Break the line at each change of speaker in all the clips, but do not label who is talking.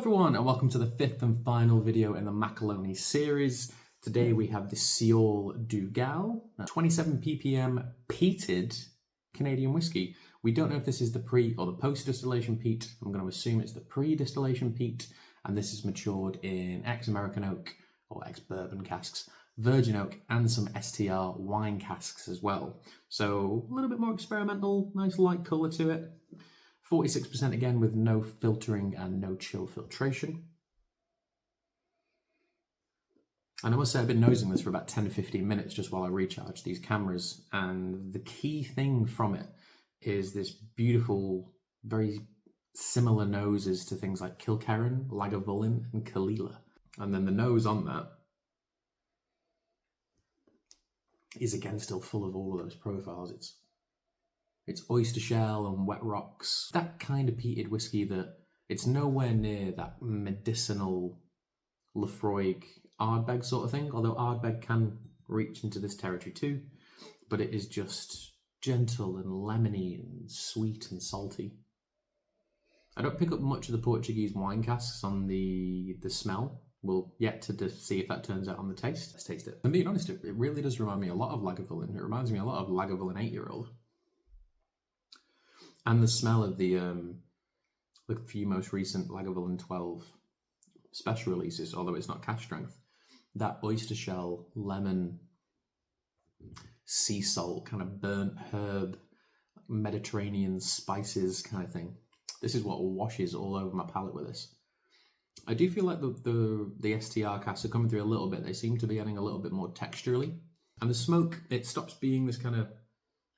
everyone, and welcome to the fifth and final video in the Macaloney series. Today we have the Siol Dugall, 27 ppm peated Canadian whiskey. We don't know if this is the pre or the post-distillation peat. I'm going to assume it's the pre-distillation peat, and this is matured in ex-American oak or ex-bourbon casks, virgin oak, and some STR wine casks as well. So a little bit more experimental, nice light colour to it. 46% again with no filtering and no chill filtration. And I must say I've been nosing this for about 10 to 15 minutes just while I recharge these cameras, and the key thing from it is this beautiful, very similar noses to things like Kilkerran, Lagavulin and Kalila. And then the nose on that is again still full of all of those profiles. It's oyster shell and wet rocks. That kind of peated whiskey that it's nowhere near that medicinal Laphroaig Ardbeg sort of thing, although Ardbeg can reach into this territory too, but it is just gentle and lemony and sweet and salty. I don't pick up much of the Portuguese wine casks on the smell. We'll yet to see if that turns out on the taste. Let's taste it. And being honest, it really does remind me a lot of Lagavulin. It reminds me a lot of Lagavulin 8-year-old. And the smell of the few most recent Lagavulin 12 special releases, although it's not cask strength, that oyster shell, lemon, sea salt, kind of burnt herb, Mediterranean spices kind of thing. This is what washes all over my palate with this. I do feel like the STR casks are coming through a little bit. They seem to be adding a little bit more texturally. And the smoke, it stops being this kind of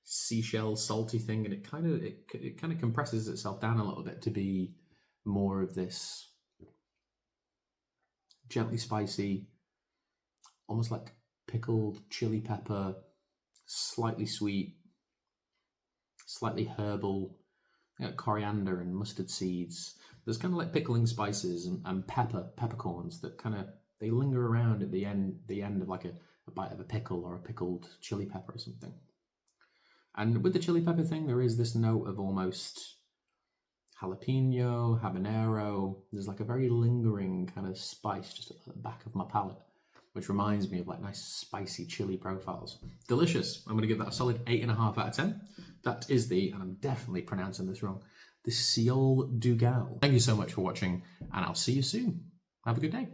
seashell salty thing, and it kind of compresses itself down a little bit to be more of this gently spicy, almost like pickled chili pepper, slightly sweet, slightly herbal, coriander and mustard seeds. There's kind of like pickling spices and peppercorns that they linger around at the end of like a bite of a pickle or a pickled chili pepper or something. And with the chili pepper thing, there is this note of almost jalapeno, habanero. There's like a very lingering kind of spice just at the back of my palate, which reminds me of like nice spicy chili profiles. Delicious. I'm going to give that a solid 8.5 out of 10. That is and I'm definitely pronouncing this wrong, the Siol Dugall. Thank you so much for watching, and I'll see you soon. Have a good day.